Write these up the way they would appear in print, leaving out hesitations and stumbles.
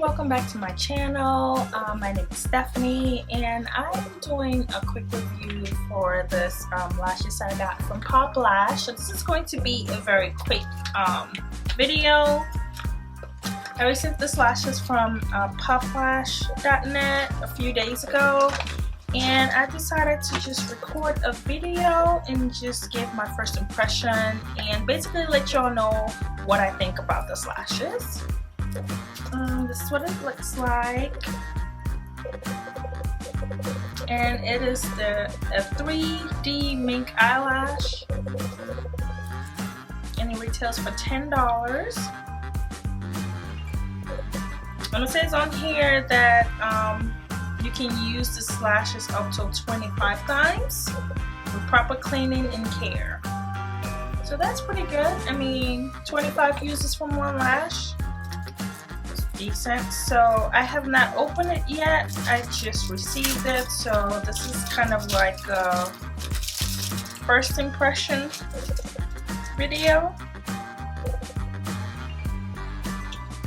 welcome back to my channel. My name is Stephanie and I'm doing a quick review for this lashes I got from Lash. So this is going to be a very quick video. I received this lashes from poplash.net a few days ago, and I decided to just record a video and just give my first impression and basically let y'all know what I think about this lashes. This is what it looks like, and it is a 3D mink eyelash, and it retails for $10. And it says on here that you can use this lashes up to 25 times with proper cleaning and care. So that's pretty good. I mean, 25 uses from one lash. Decent. So I have not opened it yet. I just received it, so this is kind of like a first impression video.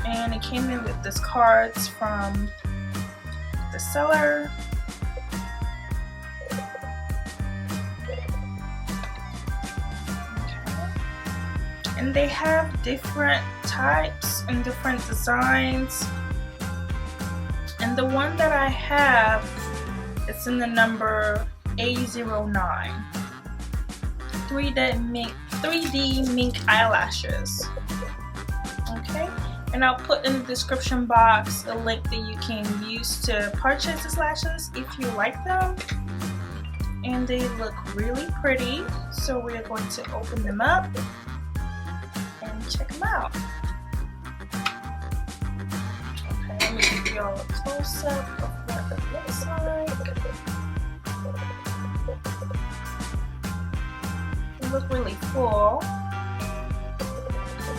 And it came in with these cards from the seller. And they have different types and different designs, and the one that I have, it's in the number A09. 3D mink eyelashes. Okay, and I'll put in the description box a link that you can use to purchase these lashes if you like them. And they look really pretty, so we're going to open them up and check them out. Okay, let me give you all a close-up of what it looks like. They look really full.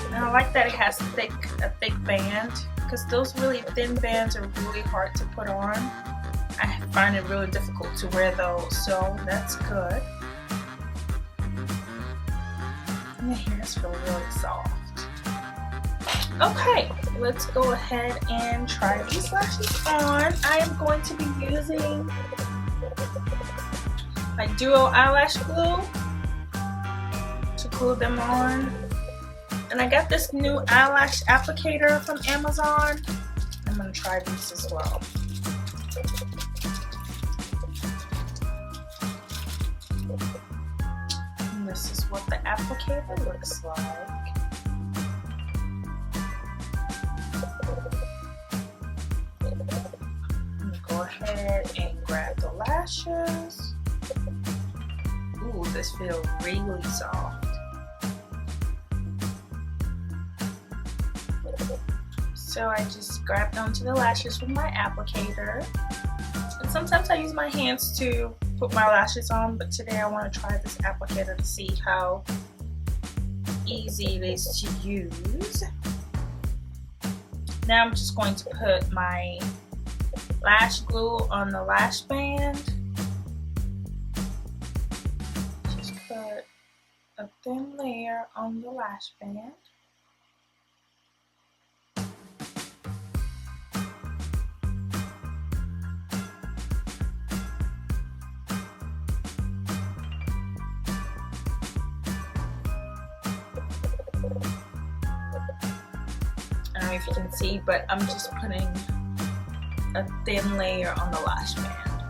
And I like that it has a thick band, because those really thin bands are really hard to put on. I find it really difficult to wear those, so that's good. And the hairs feel really soft. Okay, let's go ahead and try these lashes on. I am going to be using my duo eyelash glue to glue them on. And I got this new eyelash applicator from Amazon. I'm going to try these as well. And this is what the applicator looks like. Go ahead and grab the lashes. Ooh, this feels really soft. So I just grabbed onto the lashes with my applicator. And sometimes I use my hands to put my lashes on, but today I want to try this applicator to see how easy it is to use. Now I'm just going to put my lash glue on the lash band. Just put a thin layer on the lash band. I don't know if you can see, but I'm just putting a thin layer on the lash band.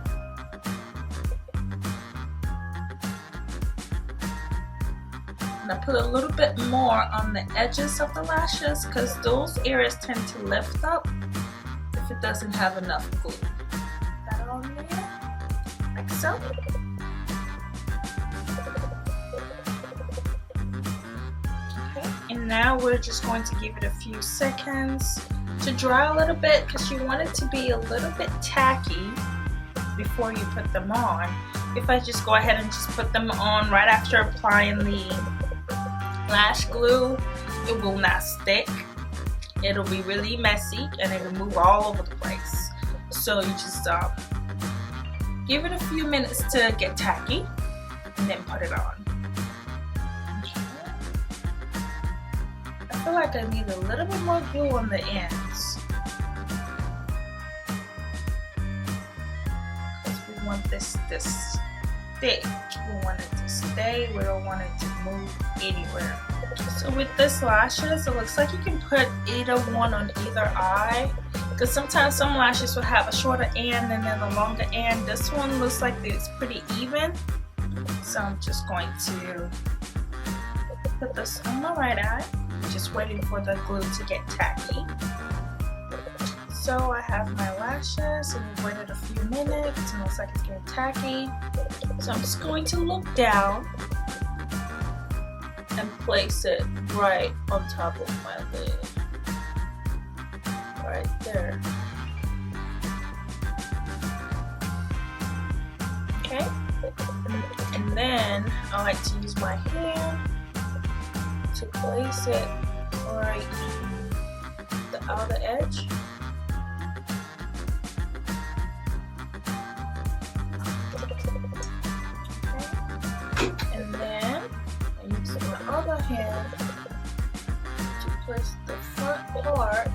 And I put a little bit more on the edges of the lashes, because those areas tend to lift up if it doesn't have enough glue. Put that on there, like so. And now we're just going to give it a few seconds to dry a little bit, because you want it to be a little bit tacky before you put them on. If I just go ahead and just put them on right after applying the lash glue, it will not stick. It'll be really messy and it'll move all over the place. So you just give it a few minutes to get tacky and then put it on. I feel like I need a little bit more glue on the ends. want this to stick. We want it to stay. We don't want it to move anywhere. So with this lashes, it looks like you can put either one on either eye, because sometimes some lashes will have a shorter end and then a longer end. This one looks like it's pretty even, so I'm just going to put this on my right eye, just waiting for the glue to get tacky. So I have my lashes and we've waited a few minutes and it looks like it's getting tacky. So I'm just going to look down and place it right on top of my lid. Right there. Okay. And then I like to use my hand to place it right the outer edge. Other hand to place the front part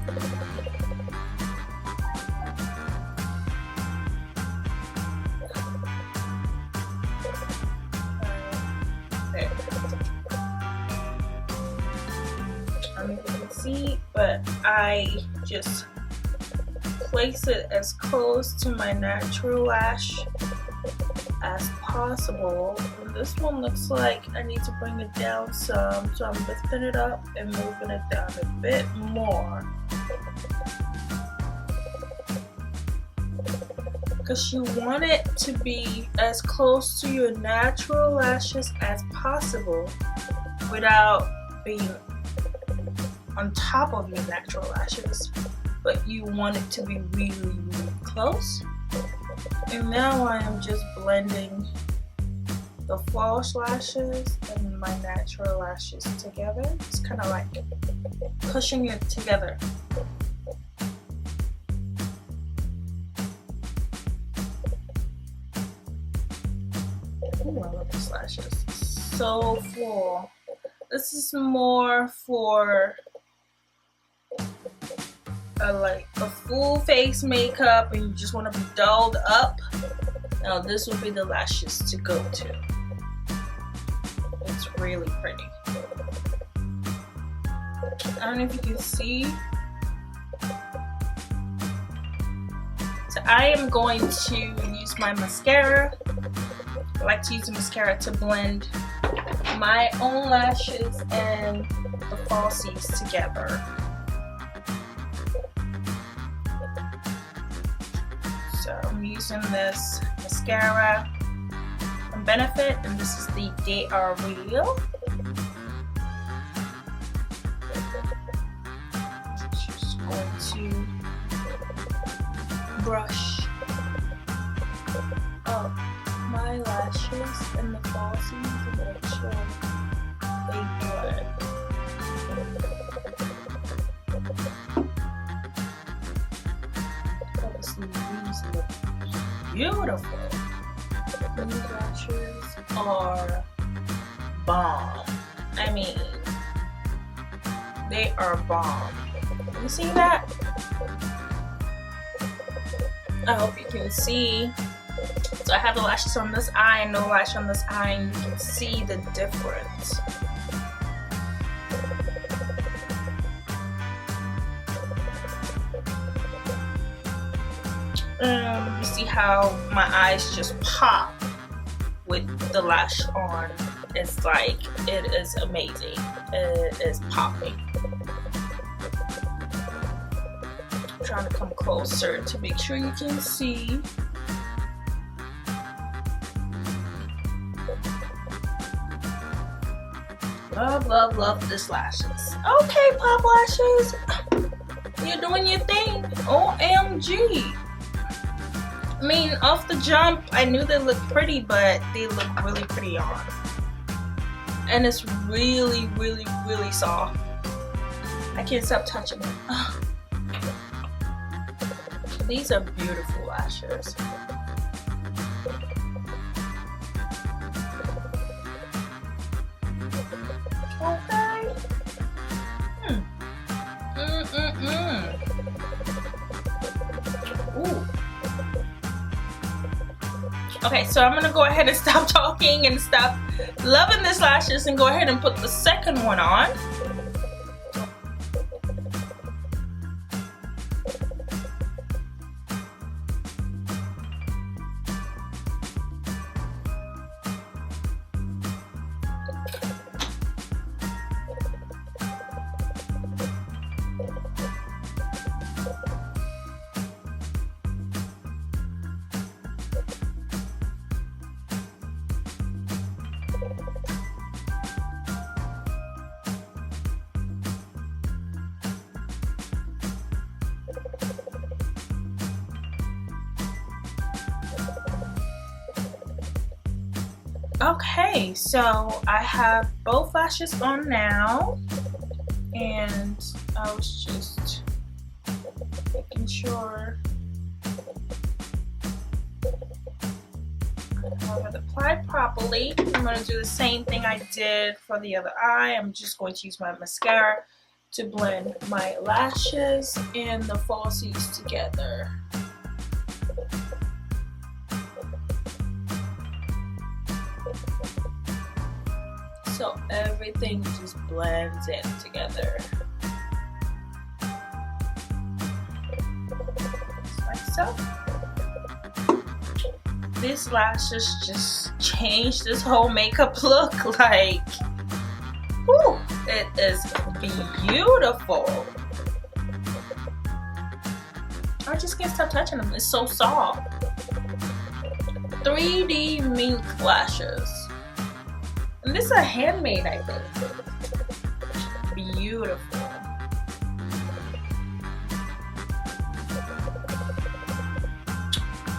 there. I don't know if you can see, but I just place it as close to my natural lash as possible. And this one looks like I need to bring it down some, so I'm lifting it up and moving it down a bit more, because you want it to be as close to your natural lashes as possible without being on top of your natural lashes, but you want it to be really close. And now I am just blending the false lashes and my natural lashes together. It's kind of like pushing it together. Ooh, I love these lashes. So full. This is more for like a full face makeup and you just want to be dolled up. Now this will be the lashes to go to. It's really pretty. I don't know if you can see. So I am going to use my mascara. I like to use the mascara to blend my own lashes and the falsies together. So I'm using this mascara from Benefit, and this is the They Are Real. Just going to brush up my lashes and the falsies and make sure they blend. Obviously these look beautiful. These lashes are bomb. I mean, they are bomb. You see that? I hope you can see. So I have the lashes on this eye and no lash on this eye, and you can see the difference. You see how my eyes just pop with the lash on. It's like, it is amazing. It is popping. I'm trying to come closer to make sure you can see. Love, love, love this lashes. Okay, Pop Lashes, you're doing your thing. OMG. I mean, off the jump, I knew they looked pretty, but they look really pretty on. And it's really, really, really soft. I can't stop touching it. These are beautiful lashes. Okay. Ooh. Okay, so I'm gonna go ahead and stop talking and stop loving these lashes and go ahead and put the second one on. Okay, so I have both lashes on now, and I was just making sure I have it applied properly. I'm going to do the same thing I did for the other eye. I'm just going to use my mascara to blend my lashes and the falsies together. So everything just blends in together. Just like so. These lashes just changed this whole makeup look. Like, whew, it is beautiful. I just can't stop touching them. It's so soft. 3D mink lashes. And this is a handmade, I think. Beautiful.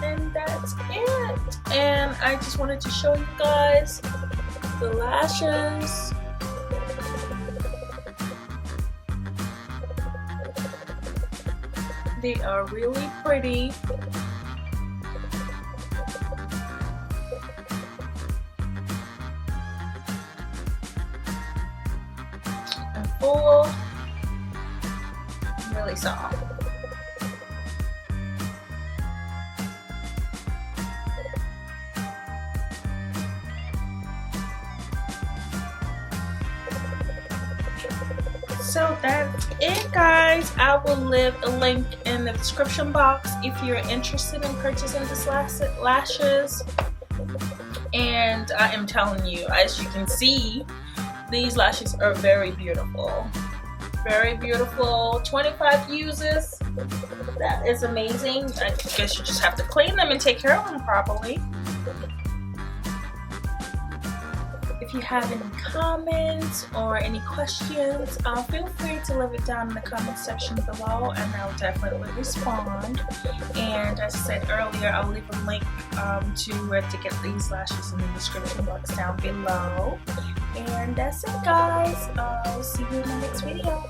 And that's it. And I just wanted to show you guys the lashes. They are really pretty. Full, really soft. So that's it, guys. I will leave a link in the description box if you're interested in purchasing these lashes. And I am telling you, as you can see, these lashes are very beautiful. Very beautiful. 25 uses. That is amazing. I guess you just have to clean them and take care of them properly. If you have any comments or any questions, feel free to leave it down in the comment section below and I'll definitely respond. And as I said earlier, I'll leave a link to where to get these lashes in the description box down below. And that's it, guys. I'll see you in the next video.